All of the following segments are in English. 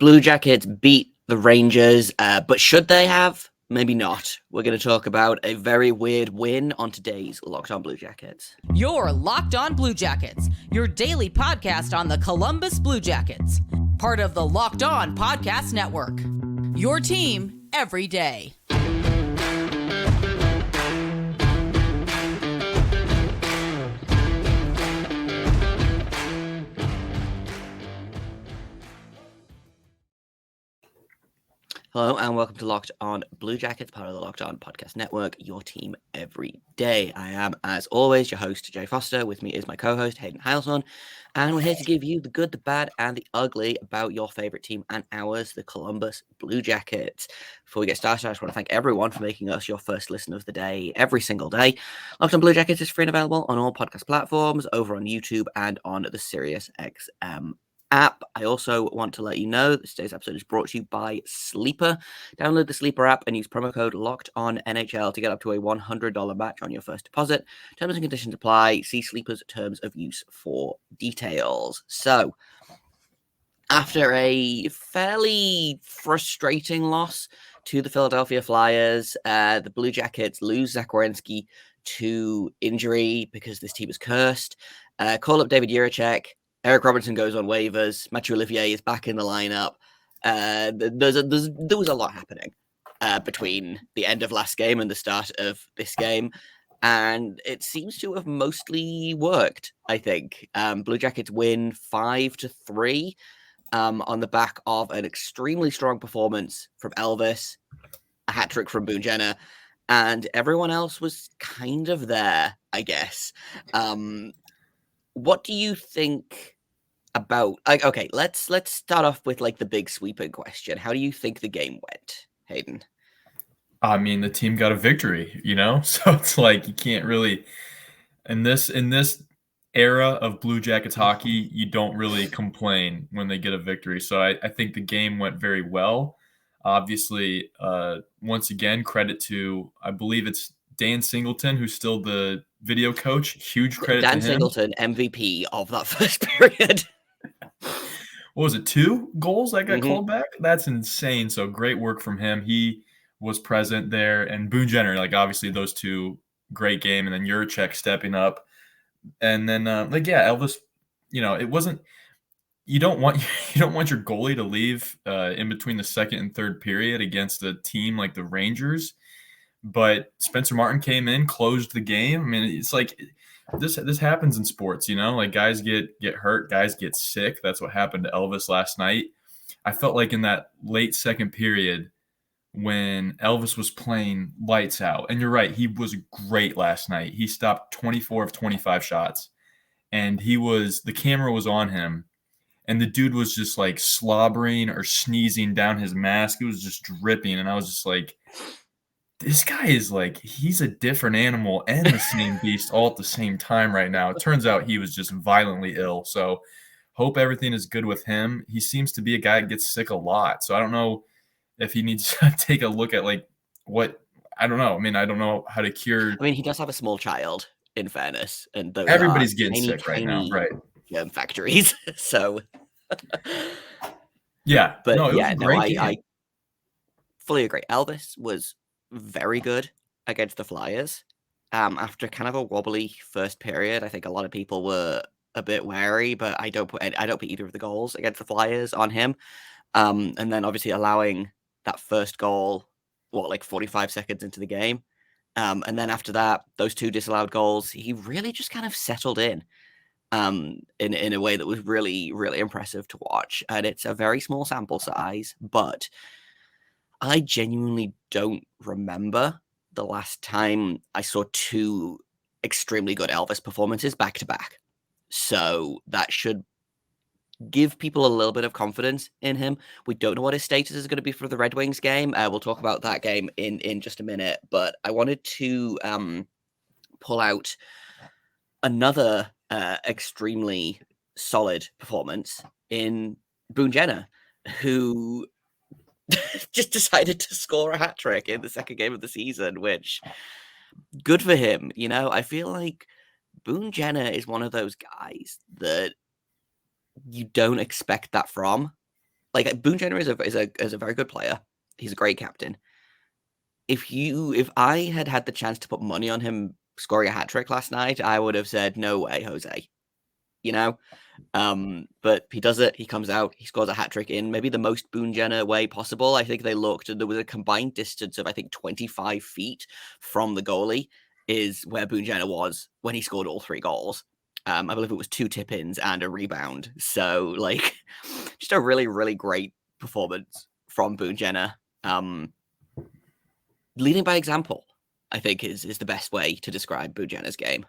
Blue Jackets beat the Rangers, but should they have? Maybe not. We're going to talk about a very weird win on today's Locked On Blue Jackets. You're Locked On Blue Jackets, your daily podcast on the Columbus Blue Jackets, part of the Locked On Podcast Network. Your team every day. Hello and welcome to Locked On Blue Jackets, part of the Locked On Podcast Network, your team every day. I am, as always, your host, Jay Foster. With me is my co-host, Hayden Heilson, and we're here to give you the good, the bad, and the ugly about your favorite team and ours, the Columbus Blue Jackets. Before we get started, I just want to thank everyone for making us your first listen of the day every single day. Locked On Blue Jackets is free and available on all podcast platforms, over on YouTube and on the SiriusXM app. I also want to let you know that today's episode is brought to you by Sleeper. Download the Sleeper app and use promo code LOCKEDONNHL to get up to a $100 match on your first deposit. Terms and conditions apply. See Sleeper's terms of use for details. So, after a fairly frustrating loss to the Philadelphia Flyers, the Blue Jackets lose Zach Werenski to injury because this team is cursed. Call up David Jiricek. Eric Robinson goes on waivers. Mathieu Olivier is back in the lineup. There was a lot happening between the end of last game and the start of this game, and it seems to have mostly worked, I think. Blue Jackets win 5-3 on the back of an extremely strong performance from Elvis, a hat trick from Boone Jenner, and everyone else was kind of there, I guess. What do you think about? Okay, let's start off with like the big sweeping question. How do you think the game went, Hayden? I mean, the team got a victory, so it's like you can't really in this era of Blue Jackets hockey, you don't really complain when they get a victory. So I think the game went very well. Obviously, once again, credit to, I believe it's Dan Singleton, who's still the video coach. Huge credit to him. Dan Singleton, MVP of that first period. What was it, 2 goals that got called back? That's insane. So great work from him. He was present there. And Boone Jenner, like obviously those 2, great game. And then Jiricek stepping up. And then Elvis, it wasn't, you don't want your goalie to leave in between the second and third period against a team like the Rangers. But Spencer Martin came in, closed the game. I mean, it's like this happens in sports, like guys get hurt, guys get sick. That's what happened to Elvis last night. I felt like in that late second period when Elvis was playing lights out, and you're right, he was great last night. He stopped 24 of 25 shots, and the camera was on him, and the dude was just like slobbering or sneezing down his mask. It was just dripping, and I was just like, this guy is like, he's a different animal and the same beast all at the same time right now. It turns out he was just violently ill. So hope everything is good with him. He seems to be a guy that gets sick a lot. So I don't know if he needs to take a look at I don't know. I mean, I don't know how to cure. I mean, he does have a small child, in fairness. And everybody's getting sick right now, right? Factories. So yeah. But no, I fully agree. Elvis was very good against the Flyers. After kind of a wobbly first period, I think a lot of people were a bit wary, but I don't put either of the goals against the Flyers on him. And then obviously allowing that first goal, 45 seconds into the game. And then after that, those 2 disallowed goals, he really just kind of settled in a way that was really, really impressive to watch. And it's a very small sample size, but I genuinely don't remember the last time I saw 2 extremely good Elvis performances back to back. So that should give people a little bit of confidence in him. We don't know what his status is going to be for the Red Wings game. We'll talk about that game in just a minute, but I wanted to pull out another extremely solid performance in Boone Jenner, who just decided to score a hat trick in the second game of the season, which good for him. I feel like Boone Jenner is one of those guys that you don't expect that from. like Boone Jenner is a very good player. He's a great captain. If I had the chance to put money on him scoring a hat trick last night, I would have said no way, Jose. You know, but he does it. He comes out. He scores a hat trick in maybe the most Boone Jenner way possible. I think they looked, and there was a combined distance of 25 feet from the goalie is where Boone Jenner was when he scored all 3 goals. I believe it was 2 tip-ins and a rebound. So like, just a really, really great performance from Boone Jenner. Leading by example, I think is the best way to describe Boone Jenner's game.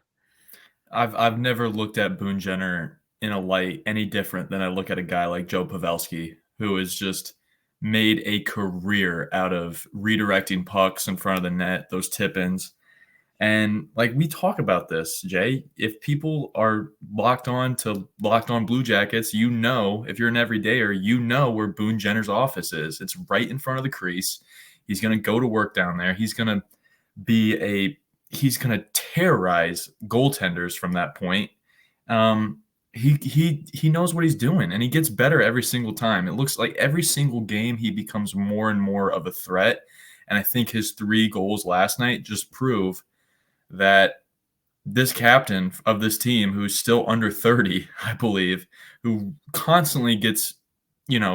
I've never looked at Boone Jenner in a light any different than I look at a guy like Joe Pavelski, who has just made a career out of redirecting pucks in front of the net, those tip-ins. And like we talk about this, Jay, if people are locked on Blue Jackets, you know, if you're an everydayer, you know where Boone Jenner's office is. It's right in front of the crease. He's going to go to work down there. He's going to terrorize goaltenders from that point. He knows what he's doing, and he gets better every single time. It looks like every single game he becomes more and more of a threat. And I think his 3 goals last night just prove that this captain of this team, who's still under 30, I believe, who constantly gets,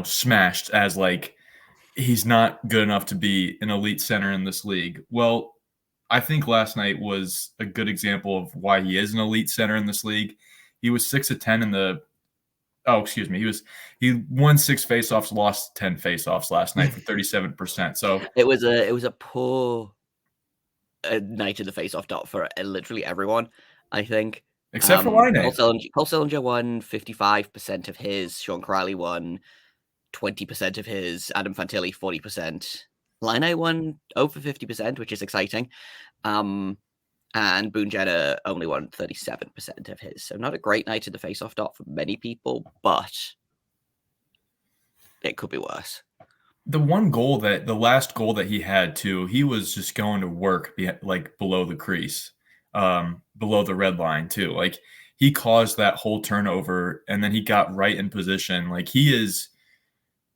smashed as like he's not good enough to be an elite center in this league. Well, I think last night was a good example of why he is an elite center in this league. He was 6 of 10 he won 6 faceoffs, lost 10 faceoffs last night for 37%. So it was a poor night in the faceoff dot for literally everyone, I think. Except for Line. Cole Sillinger won 55% of his. Sean Crowley won 20% of his. Adam Fantilli 40%. Line won over 50%, which is exciting. And Boone Jenner only won 37% of his. So not a great night in the faceoff dot for many people, but it could be worse. The last goal that he had too, he was just going to work like below the crease, below the red line too. Like he caused that whole turnover, and then he got right in position. Like he is,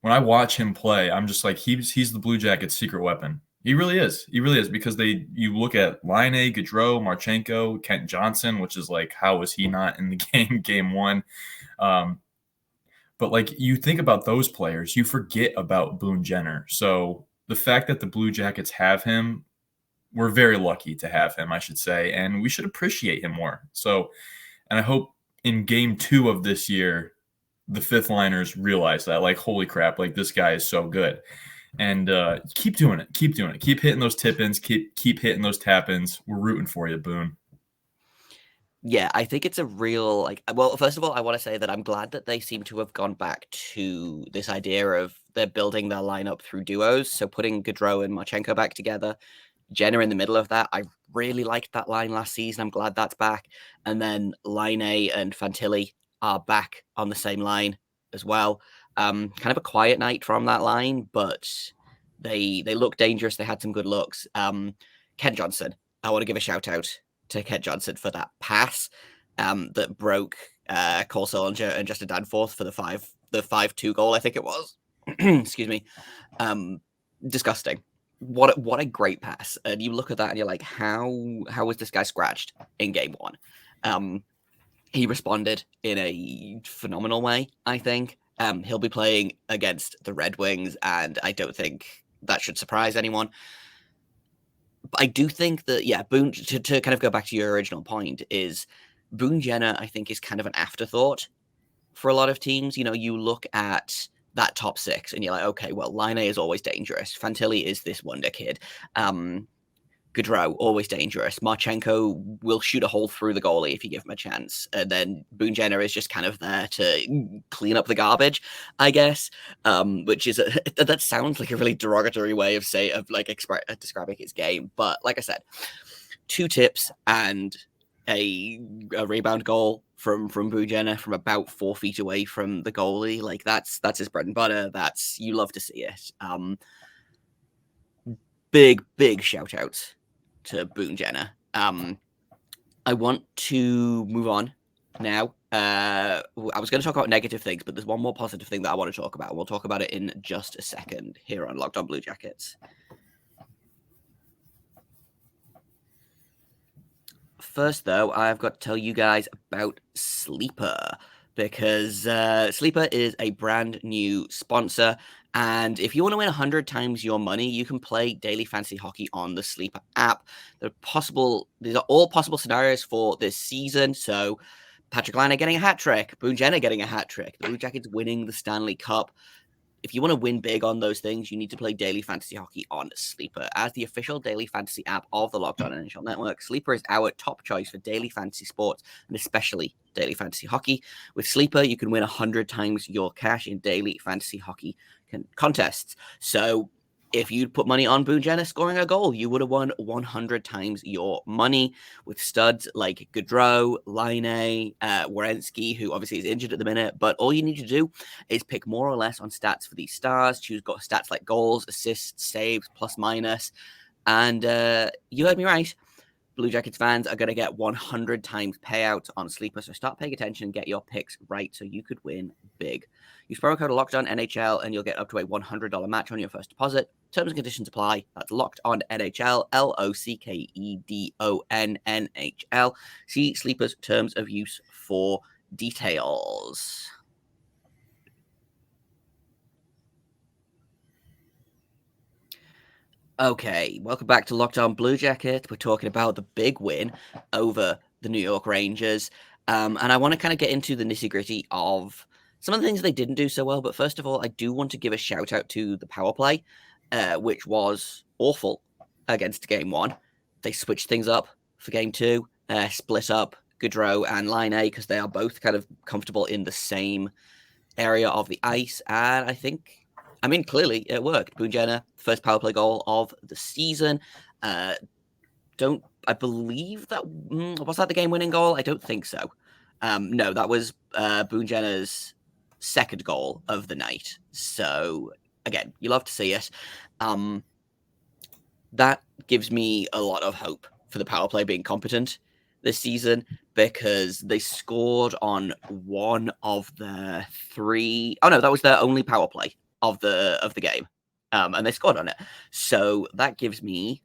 when I watch him play, I'm just like, he's the Blue Jackets' secret weapon. He really is. He really is, because you look at Line, Gaudreau, Marchenko, Kent Johnson, which is like, how was he not in the game 1? But like you think about those players, you forget about Boone Jenner. So the fact that the Blue Jackets have him, we're very lucky to have him, I should say, and we should appreciate him more. So, and I hope in game 2 of this year, the 5th liners realize that, like, holy crap, like this guy is so good. And keep doing it. Keep doing it. Keep hitting those tip-ins. Keep hitting those tap-ins. We're rooting for you, Boone. Yeah, I think it's a real, well, first of all, I want to say that I'm glad that they seem to have gone back to this idea of they're building their lineup through duos. So putting Gaudreau and Marchenko back together, Jenner in the middle of that. I really liked that line last season. I'm glad that's back. And then Line and Fantilli are back on the same line as well. Kind of a quiet night from that line, but they look dangerous. They had some good looks. Kent Johnson, I want to give a shout out to Kent Johnson for that pass that broke Cole Sillinger and Justin Danforth for the 5-2 goal, I think it was. Excuse me. Disgusting. What a great pass. And you look at that and you're like, how was this guy scratched in game 1? He responded in a phenomenal way, I think. He'll be playing against the Red Wings, and I don't think that should surprise anyone. But I do think that, yeah, Boone, to kind of go back to your original point, is Boone Jenner, I think, is kind of an afterthought for a lot of teams. You look at that top 6 and you're like, okay, well, Line is always dangerous. Fantilli is this wonder kid. Gaudreau, always dangerous. Marchenko will shoot a hole through the goalie if you give him a chance. And then Boone Jenner is just kind of there to clean up the garbage, I guess, which is that sounds like a really derogatory way of describing his game. But like I said, 2 tips and a rebound goal from Boone Jenner from about 4 feet away from the goalie. Like that's his bread and butter. You love to see it. Big shout out to Boone Jenner. I want to move on now I was going to talk about negative things, but there's one more positive thing that I want to talk about. We'll talk about it in just a second here on Locked On Blue Jackets. First, though, I've got to tell you guys about Sleeper, because Sleeper is a brand new sponsor. And if you want to win 100 times your money, you can play daily fantasy hockey on the Sleeper app. These are all possible scenarios for this season. So Patrick Laine getting a hat trick, Boone Jenner getting a hat trick, the Blue Jackets winning the Stanley Cup. If you want to win big on those things, you need to play daily fantasy hockey on Sleeper. As the official daily fantasy app of the Locked On NHL Network, Sleeper is our top choice for daily fantasy sports, and especially daily fantasy hockey. With Sleeper, you can win 100 times your cash in daily fantasy hockey contests. So if you'd put money on Boone Jenner scoring a goal, you would have won 100 times your money. With studs like Gaudreau, Laine, Werenski, who obviously is injured at the minute. But all you need to do is pick more or less on stats for these stars. Choose stats like goals, assists, saves, plus minus. And you heard me right. Blue Jackets fans are going to get 100 times payouts on Sleeper. So start paying attention and get your picks right so you could win big. Use promo code LOCKEDONNHL and you'll get up to a $100 match on your first deposit. Terms and conditions apply. That's LOCKEDONNHL, LOCKEDONNHL. See Sleeper's terms of use for details. Okay, welcome back to Locked On Blue Jackets. We're talking about the big win over the New York Rangers. And I want to kind of get into the nitty-gritty of some of the things they didn't do so well. But first of all, I do want to give a shout out to the power play, which was awful against Game 1. They switched things up for Game 2, split up Gaudreau and Laine because they are both kind of comfortable in the same area of the ice. And clearly it worked. Boone Jenner, first power play goal of the season. I believe that was that the game-winning goal? I don't think so. No, that was Boone Jenner's second goal of the night. So again, you love to see it. That gives me a lot of hope for the power play being competent this season, because they scored on one of the three. Oh no, that was their only power play of the game, and they scored on it. So that gives me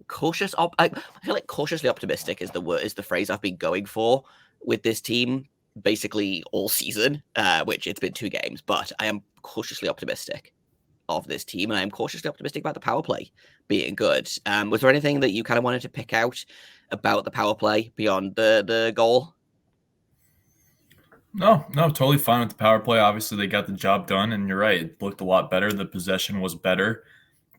I feel like cautiously optimistic is the phrase I've been going for with this team basically all season, which it's been 2 games, but I am cautiously optimistic of this team, and I am cautiously optimistic about the power play being good. Was there anything that you kind of wanted to pick out about the power play beyond the goal? No, totally fine with the power play. Obviously, they got the job done, and you're right. It looked a lot better. The possession was better.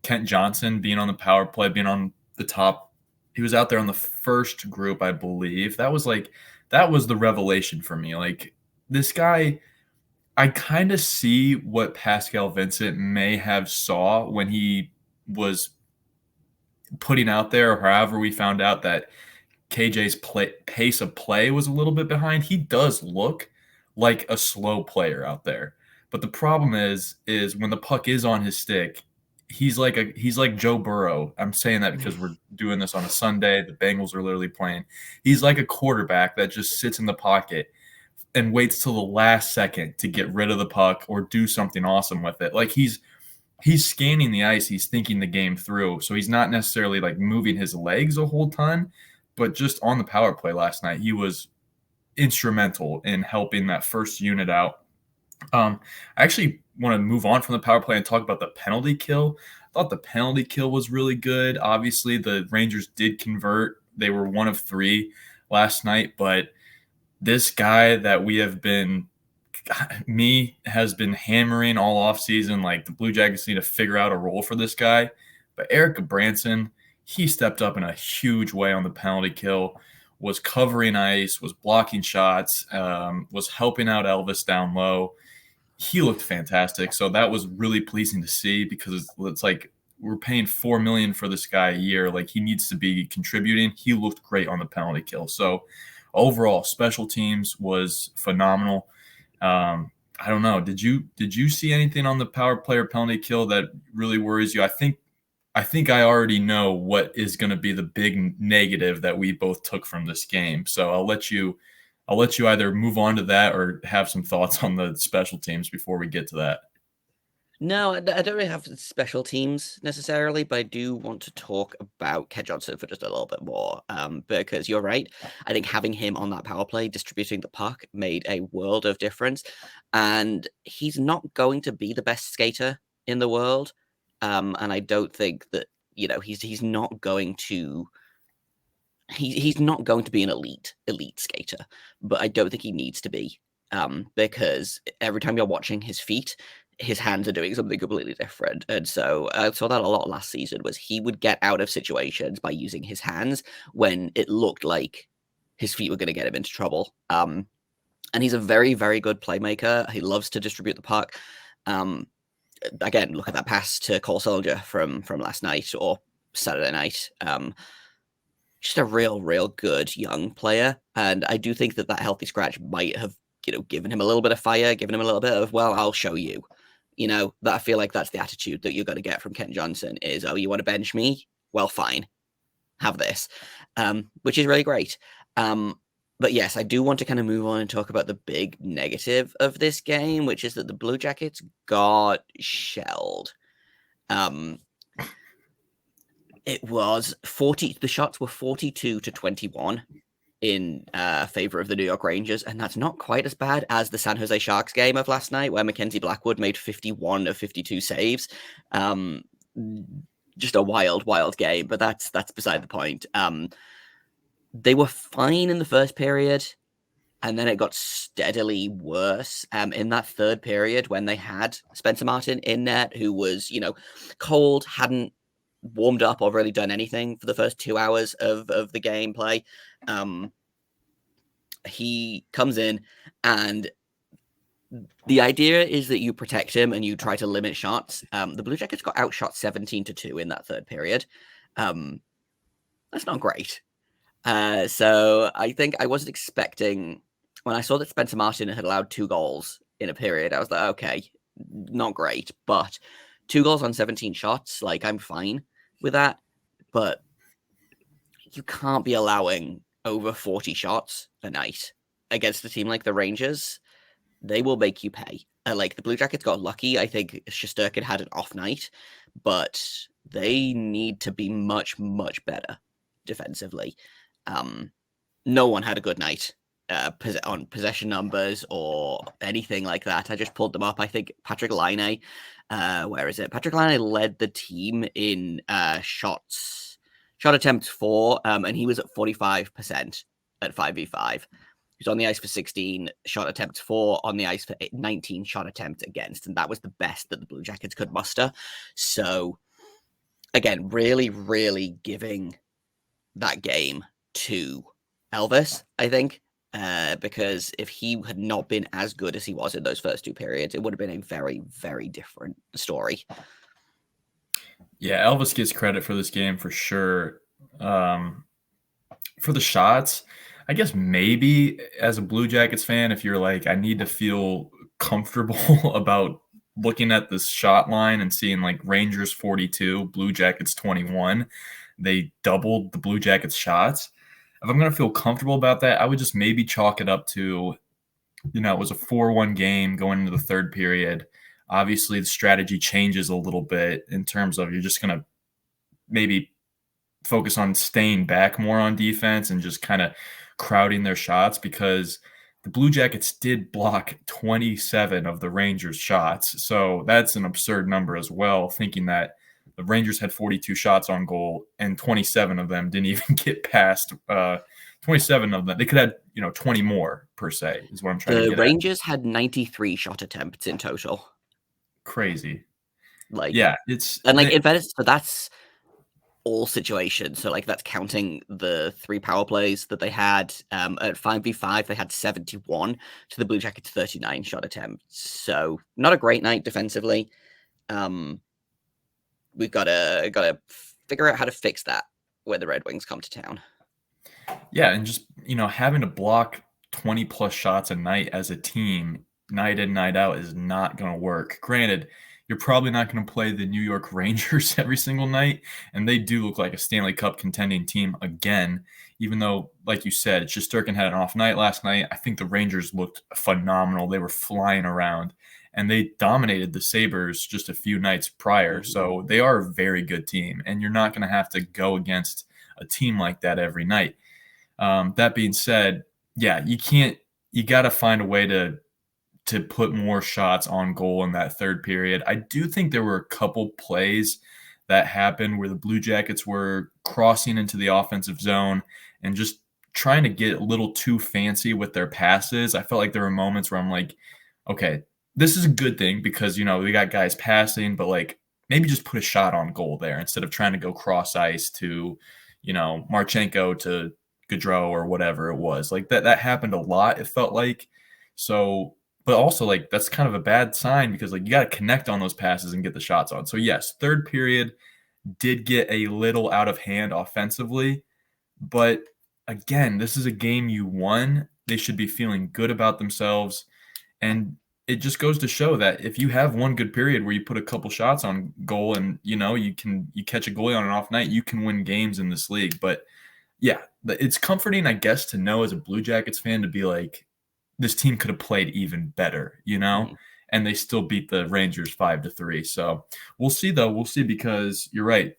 Kent Johnson being on the power play, being on the top. He was out there on the first group, I believe. That was the revelation for me. Like, this guy, I kind of see what Pascal Vincent may have saw when he was putting out there, or however we found out that KJ's pace of play was a little bit behind. He does look like a slow player out there. But the problem is when the puck is on his stick, he's like Joe Burrow. I'm saying that because we're doing this on a Sunday. The Bengals are literally playing. He's like a quarterback that just sits in the pocket and waits till the last second to get rid of the puck or do something awesome with it. Like, he's scanning the ice. He's thinking the game through. So he's not necessarily like moving his legs a whole ton, but just on the power play last night, he was instrumental in helping that first unit out. I actually want to move on from the power play and talk about the penalty kill. I thought the penalty kill was really good. Obviously, the Rangers did convert. They were 1 of 3 last night, but this guy that has been hammering all offseason, like, the Blue Jackets need to figure out a role for this guy. But Eric Branson, he stepped up in a huge way on the penalty kill, was covering ice, was blocking shots, was helping out Elvis down low. He looked fantastic. So that was really pleasing to see, because it's like we're paying $4 million for this guy a year. Like, he needs to be contributing. He looked great on the penalty kill. So overall, special teams was phenomenal. I don't know. Did you see anything on the power play or penalty kill that really worries you? I think I already know what is going to be the big negative that we both took from this game. So I'll let you I'll let you either move on to that or have some thoughts on the special teams before we get to that. No, I don't really have special teams necessarily, but I do want to talk about Ken Johnson for just a little bit more, because you're right. I think having him on that power play, distributing the puck, made a world of difference. And he's not going to be the best skater in the world, and I don't think that he's not going to. He's not going to be an elite skater, but I don't think he needs to be, because every time you're watching his feet, his hands are doing something completely different. And so I saw that a lot last season, was he would get out of situations by using his hands when it looked like his feet were going to get him into trouble. And he's a very, very good playmaker. He loves to distribute the puck. Again, look at that pass to Cole Soldier from last night or Saturday night. Just a real good young player. And I do think that healthy scratch might have, given him a little bit of fire, given him a little bit of, well, I'll show you. That I feel like that's the attitude that you're going to get from Ken Johnson is, oh, you want to bench me? Well, fine. Have this. Which is really great. But yes, I do want to kind of move on and talk about the big negative of this game, which is that the Blue Jackets got shelled. It was the shots were 42-21 in favor of the New York Rangers, and that's not quite as bad as the San Jose Sharks game of last night, where Mackenzie Blackwood made 51 of 52 saves. Just a wild game, but that's beside the point. They were fine in the first period, and then it got steadily worse in that third period when they had Spencer Martin in net, who was, cold, hadn't warmed up or really done anything for the first 2 hours of the gameplay. He comes in, and the idea is that you protect him and you try to limit shots. The Blue Jackets got outshot 17-2 in that third period. That's not great. So I think I wasn't expecting, when I saw that Spencer Martin had allowed 2 goals in a period, I was like, okay, not great, but 2 goals on 17 shots, like, I'm fine with that, but you can't be allowing over 40 shots a night against a team like the Rangers. They will make you pay. Like, the Blue Jackets got lucky. I think Shesterkin had an off night, but they need to be much better defensively. No one had a good night on possession numbers or anything like that. I just pulled them up. I think Patrick Laine, where is it? Patrick Laine led the team in shot attempts for, and he was at 45% at 5v5. He was on the ice for 16 shot attempts for, on the ice for 19 shot attempts against, and that was the best that the Blue Jackets could muster. So, again, really giving that game to Elvis, I think, because if he had not been as good as he was in those first 2 periods, it would have been a very different story. Yeah, Elvis gets credit for this game for sure. For the shots, I guess maybe as a Blue Jackets fan, if you're like, I need to feel comfortable about looking at this shot line and seeing like Rangers 42, Blue Jackets 21, they doubled the Blue Jackets shots. If I'm going to feel comfortable about that, I would just maybe chalk it up to, it was a 4-1 game going into the third period. Obviously, the strategy changes a little bit in terms of you're just going to maybe focus on staying back more on defense and just kind of crowding their shots, because the Blue Jackets did block 27 of the Rangers' shots. So that's an absurd number as well, thinking that the Rangers had 42 shots on goal and 27 of them didn't even get past 27 of them. They could have 20 more per se is what I'm trying to get at. The Rangers had 93 shot attempts in total. Crazy. Like, yeah, in fairness, so that's all situations. So, like, that's counting the 3 power plays that they had. At 5v5, they had 71 to the Blue Jackets 39 shot attempts. So, not a great night defensively. We've got to figure out how to fix that when the Red Wings come to town. Yeah, and just, having to block 20 plus shots a night as a team, night in, night out, is not going to work. Granted, you're probably not going to play the New York Rangers every single night, and they do look like a Stanley Cup contending team again, even though, like you said, Shesterkin had an off night last night. I think the Rangers looked phenomenal. They were flying around, and they dominated the Sabres just a few nights prior. So they are a very good team, and you're not going to have to go against a team like that every night. That being said, yeah, you got to find a way to put more shots on goal in that third period. I do think there were a couple plays that happened where the Blue Jackets were crossing into the offensive zone and just trying to get a little too fancy with their passes. I felt like there were moments where I'm like, okay, this is a good thing because, we got guys passing, but like maybe just put a shot on goal there instead of trying to go cross ice to, Marchenko to Gaudreau or whatever it was. Like that happened a lot, it felt like. So, but also, like, that's kind of a bad sign because, like, you got to connect on those passes and get the shots on. So, yes, third period did get a little out of hand offensively. But, again, this is a game you won. They should be feeling good about themselves. And it just goes to show that if you have one good period where you put a couple shots on goal and, you catch a goalie on an off night, you can win games in this league. But, yeah, it's comforting, I guess, to know as a Blue Jackets fan to be like, this team could have played even better, and they still beat the Rangers 5-3. So we'll see, though. We'll see because you're right.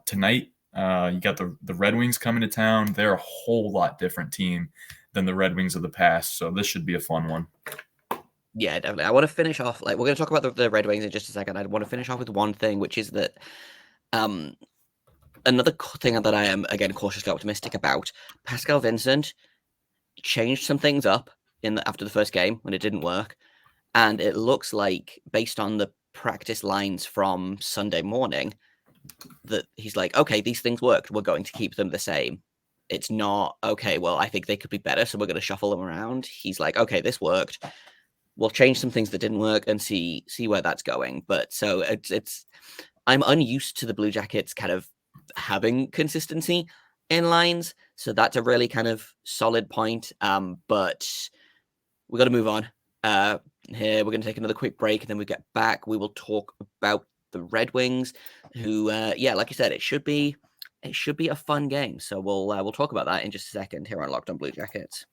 Tonight you got the Red Wings coming to town. They're a whole lot different team than the Red Wings of the past. So this should be a fun one. Yeah, definitely. I want to finish off, we're going to talk about the Red Wings in just a second. I want to finish off with one thing, which is that another thing that I am, again, cautiously optimistic about. Pascal Vincent changed some things up after the first game when it didn't work, and it looks like, based on the practice lines from Sunday morning, that he's like, okay, these things worked, we're going to keep them the same. It's not, okay, well, I think they could be better, so we're going to shuffle them around. He's like, okay, this worked, we'll change some things that didn't work and see where that's going. But so it's I'm unused to the Blue Jackets kind of having consistency in lines, so that's a really kind of solid point. But we got to move on. Here we're going to take another quick break, and then we get back. We will talk about the Red Wings, who, like I said, it should be a fun game. So we'll talk about that in just a second here on Locked On Blue Jackets.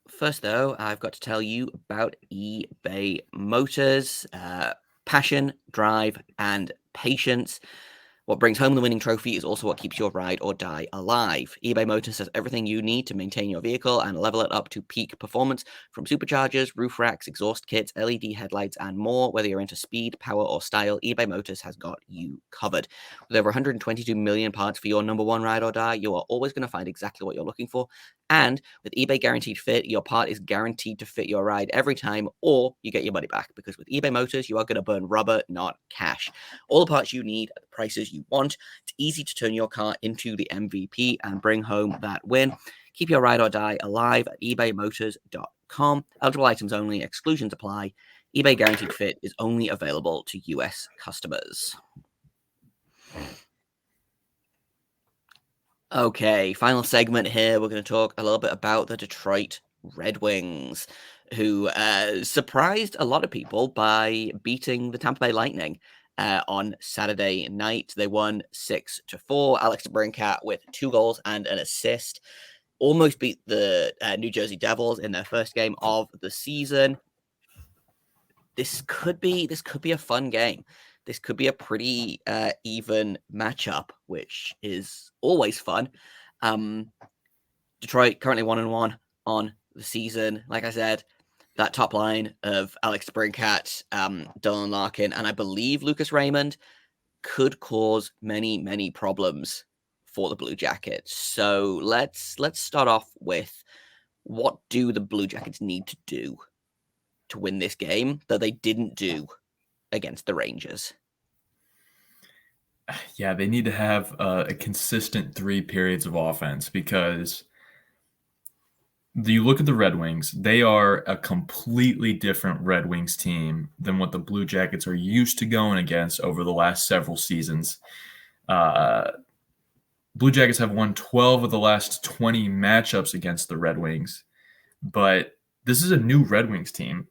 First, though, I've got to tell you about eBay Motors. Passion, drive, and patience. What brings home the winning trophy is also what keeps your ride or die alive. eBay Motors has everything you need to maintain your vehicle and level it up to peak performance, from superchargers, roof racks, exhaust kits, LED headlights, and more. Whether you're into speed, power, or style, eBay Motors has got you covered. With over 122 million parts for your number one ride or die, you are always going to find exactly what you're looking for. And with eBay Guaranteed Fit, your part is guaranteed to fit your ride every time, or you get your money back. Because with eBay Motors, you are going to burn rubber, not cash. All the parts you need at the prices you want. It's easy to turn your car into the MVP and bring home that win. Keep your ride or die alive at ebaymotors.com. Eligible items only. Exclusions apply. eBay Guaranteed Fit is only available to U.S. customers. Okay, final segment here. We're going to talk a little bit about the Detroit Red Wings, who surprised a lot of people by beating the Tampa Bay Lightning on Saturday night. They won 6-4. Alex DeBrincat with 2 goals and an assist. Almost beat the New Jersey Devils in their first game of the season. This could be a fun game. This could be a pretty even matchup, which is always fun. Detroit currently 1-1 on the season. Like I said, that top line of Alex DeBrincat, Dylan Larkin, and I believe Lucas Raymond could cause many, many problems for the Blue Jackets. So let's start off with, what do the Blue Jackets need to do to win this game that they didn't do against the Rangers? Yeah, they need to have a consistent 3 periods of offense, because you look at the Red Wings, they are a completely different Red Wings team than what the Blue Jackets are used to going against over the last several seasons. Blue Jackets have won 12 of the last 20 matchups against the Red Wings, but this is a new Red Wings team.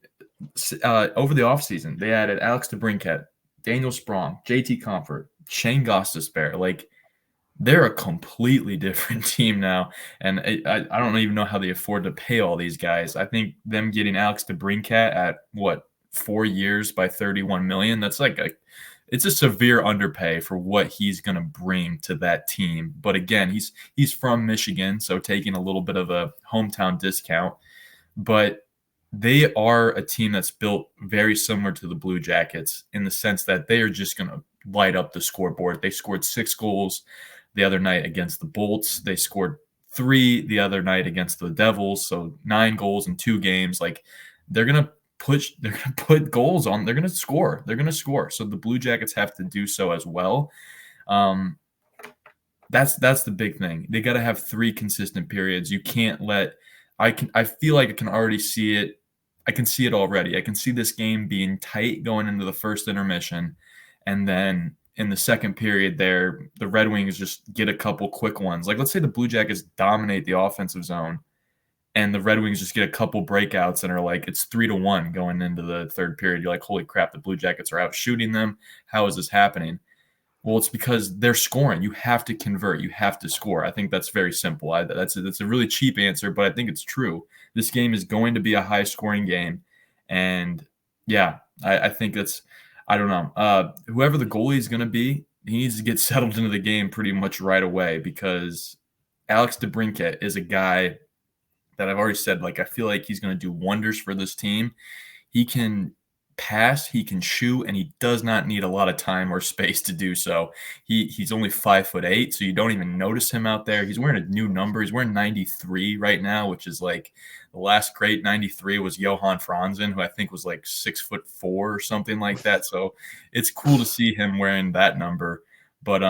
Over the offseason, they added Alex DeBrincat, Daniel Sprong, JT Comfort, Shane Gostisbehere. Like, they're a completely different team now, and I don't even know how they afford to pay all these guys. I think them getting Alex DeBrincat at what 4 years by $31 million. That's it's a severe underpay for what he's going to bring to that team. But again, he's from Michigan, so taking a little bit of a hometown discount. But they are a team that's built very similar to the Blue Jackets in the sense that they are just going to light up the scoreboard. They scored 6 goals the other night against the Bolts. They scored 3 the other night against the Devils. So 9 goals in 2 games. Like, they're going to put goals on. They're going to score. So the Blue Jackets have to do so as well. That's the big thing. They got to have 3 consistent periods. You can't let. I feel like I can already see it. I can see it already. I can see this game being tight going into the first intermission, and then in the second period there, the Red Wings just get a couple quick ones. Like, let's say the Blue Jackets dominate the offensive zone, and the Red Wings just get a couple breakouts and are like, it's 3-1 going into the third period. You're like, holy crap, the Blue Jackets are out shooting them. How is this happening? Well, it's because they're scoring. You have to convert. You have to score. I think that's very simple. That's a really cheap answer, but I think it's true. This game is going to be a high-scoring game, and yeah, I think that's. I don't know. Whoever the goalie is going to be, he needs to get settled into the game pretty much right away, because Alex DeBrincat is a guy that I've already said, like, I feel like he's going to do wonders for this team. He can pass, he can shoot, and he does not need a lot of time or space to do so. He's only 5'8", so you don't even notice him out there. He's wearing a new number. He's wearing 93 right now, which is like the last great 93 was Johan Franzen, who I think was like 6'4" or something like that. So it's cool to see him wearing that number. But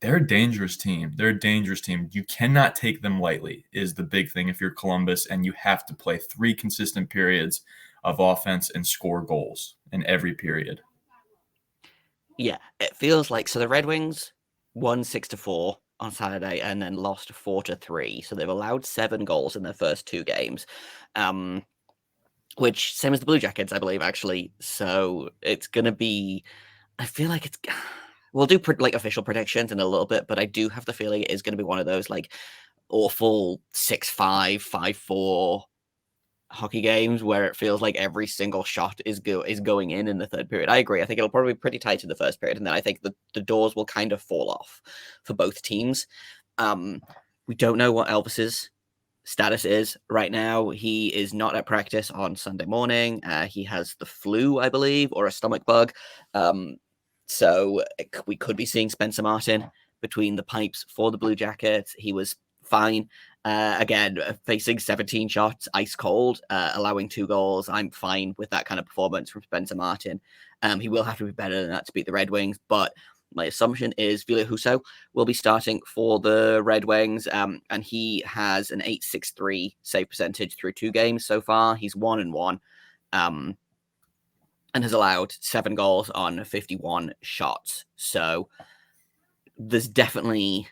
they're a dangerous team. You cannot take them lightly is the big thing if you're Columbus, and you have to play 3 consistent periods of offense and score goals in every period. Yeah, it feels like, so the Red Wings won 6-4 on Saturday and then lost 4-3. So they've allowed 7 goals in their first 2 games, which same as the Blue Jackets, I believe, actually. So it's going to be, I feel like we'll do like official predictions in a little bit, but I do have the feeling it is going to be one of those like awful 6-5, 5-4 hockey games where it feels like every single shot is going in the third period. I agree. I think it'll probably be pretty tight in the first period, and then I think the doors will kind of fall off for both teams. We don't know what Elvis's status is right now. He is not at practice on Sunday morning. He has the flu, I believe, or a stomach bug. So we could be seeing Spencer Martin between the pipes for the Blue Jackets. He was fine. Again, facing 17 shots, ice cold, allowing 2 goals. I'm fine with that kind of performance from Spencer Martin. He will have to be better than that to beat the Red Wings, but my assumption is Ville Husso will be starting for the Red Wings, and he has an .863 save percentage through 2 games so far. He's 1-1, and has allowed 7 goals on 51 shots. So there's definitely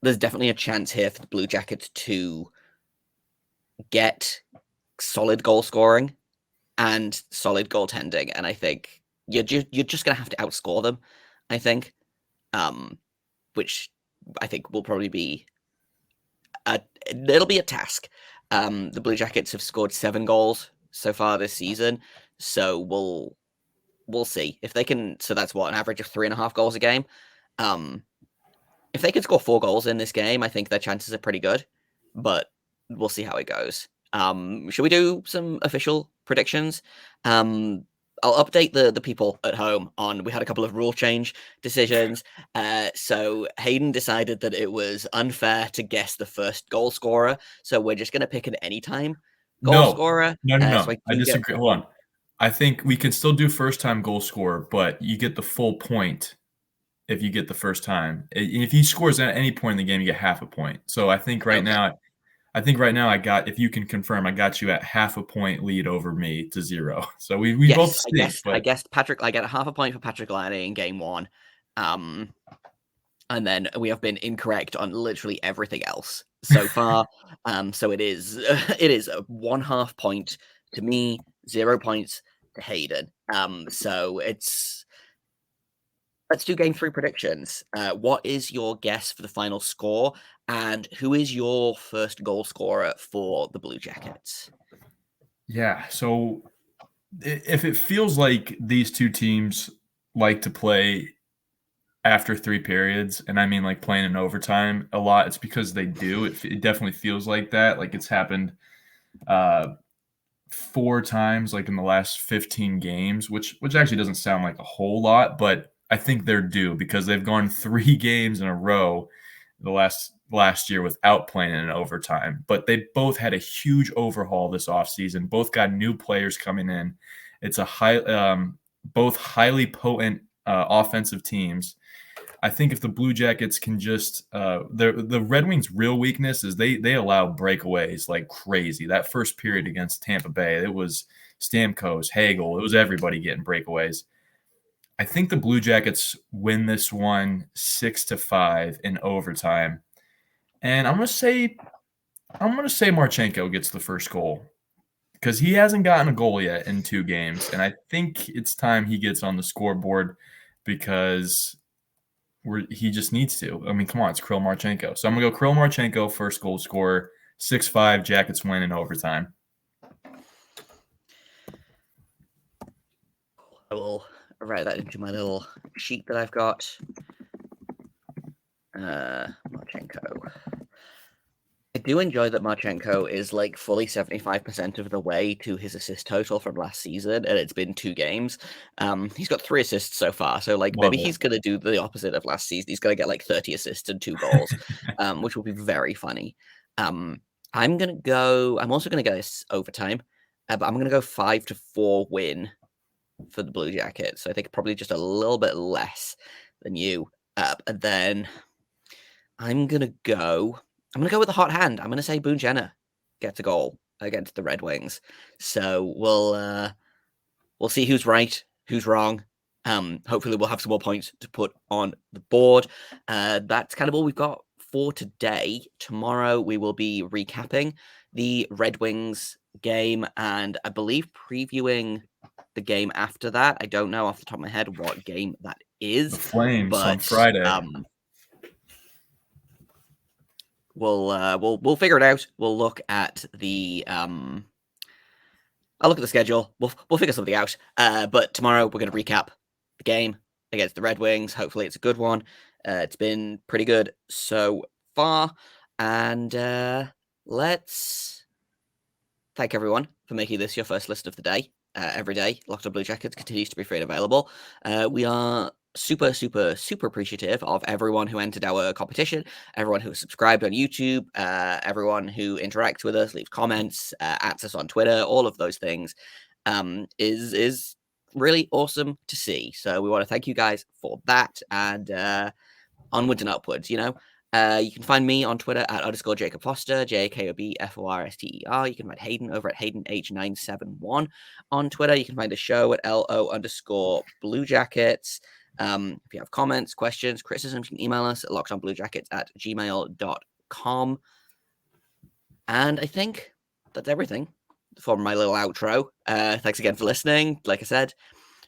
a chance here for the Blue Jackets to get solid goal scoring and solid goaltending. And I think you're just going to have to outscore them, I think, which I think will probably be it'll be a task. The Blue Jackets have scored 7 goals so far this season. So we'll see if they can. So that's what, an average of 3.5 goals a game. If they can score 4 goals in this game, I think their chances are pretty good, but we'll see how it goes. Should we do some official predictions? I'll update the people at home on, we had a couple of rule change decisions. So Hayden decided that it was unfair to guess the first goal scorer. So we're just going to pick an anytime goal scorer. No. So I disagree. Hold on. I think we can still do first time goal scorer, but you get the full point if you get the first time. If he scores at any point in the game, you get half a point. So I think right now, I got, if you can confirm, I got you at half a point lead over me to 0. So we yes, both stink. I guessed Patrick. I get a half a point for Patrick Laine in game 1. And then we have been incorrect on literally everything else so far. So it is 1/2 point to me, 0 points to Hayden. So let's do game 3 predictions. What is your guess for the final score, and who is your first goal scorer for the Blue Jackets? Yeah, so if it feels like these two teams like to play after 3 periods, and I mean like playing in overtime a lot, it's because they do. It definitely feels like that. Like it's happened 4 times like in the last 15 games, which actually doesn't sound like a whole lot, but I think they're due because they've gone 3 games in a row the last year without playing in overtime. But they both had a huge overhaul this offseason. Both got new players coming in. It's both highly potent offensive teams. I think if the Blue Jackets can just the Red Wings' real weakness is they allow breakaways like crazy. That first period against Tampa Bay, it was Stamkos, Hagel, it was everybody getting breakaways. I think the Blue Jackets win this one 6-5 in overtime. And I'm gonna say Marchenko gets the first goal because he hasn't gotten a goal yet in 2 games. And I think it's time he gets on the scoreboard because he just needs to. I mean, come on, it's Kirill Marchenko. So I'm going to go Kirill Marchenko, first goal scorer, 6-5, Jackets win in overtime. I will write that into my little sheet that I've got. Marchenko. I do enjoy that Marchenko is like fully 75% of the way to his assist total from last season, and it's been 2 games. He's got 3 assists so far, so like maybe he's going to do the opposite of last season. He's going to get like 30 assists and 2 goals, which will be very funny. I'm also going to go this overtime, but I'm going to go 5-4 win for the Blue Jackets. So I think probably just a little bit less than you. And then I'm going to go with the hot hand. I'm going to say Boone Jenner gets a goal against the Red Wings. So we'll see who's right, who's wrong. Hopefully we'll have some more points to put on the board. That's kind of all we've got for today. Tomorrow we will be recapping the Red Wings game and I believe previewing the game after that. I don't know off the top of my head what game that is. The Flames on Friday. We'll figure it out. We'll look at the I'll look at the schedule. We'll figure something out. But tomorrow we're going to recap the game against the Red Wings. Hopefully it's a good one. It's been pretty good so far. And let's thank everyone for making this your first list of the day. Every day, Locked On Blue Jackets continues to be free and available. We are super, super, super appreciative of everyone who entered our competition, everyone who subscribed on YouTube, everyone who interacts with us, leaves comments, adds us on Twitter, all of those things is really awesome to see. So we want to thank you guys for that and onwards and upwards, you know. You can find me on Twitter at _Jacob Foster, JAKOBFORSTER. You can find Hayden over at HaydenH971 on Twitter. You can find the show at LO_Blue Jackets. If you have comments, questions, criticisms, you can email us at lockedonbluejackets@gmail.com. And I think that's everything for my little outro. Thanks again for listening. Like I said,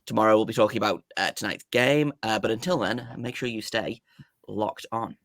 tomorrow we'll be talking about tonight's game. But until then, make sure you stay locked on.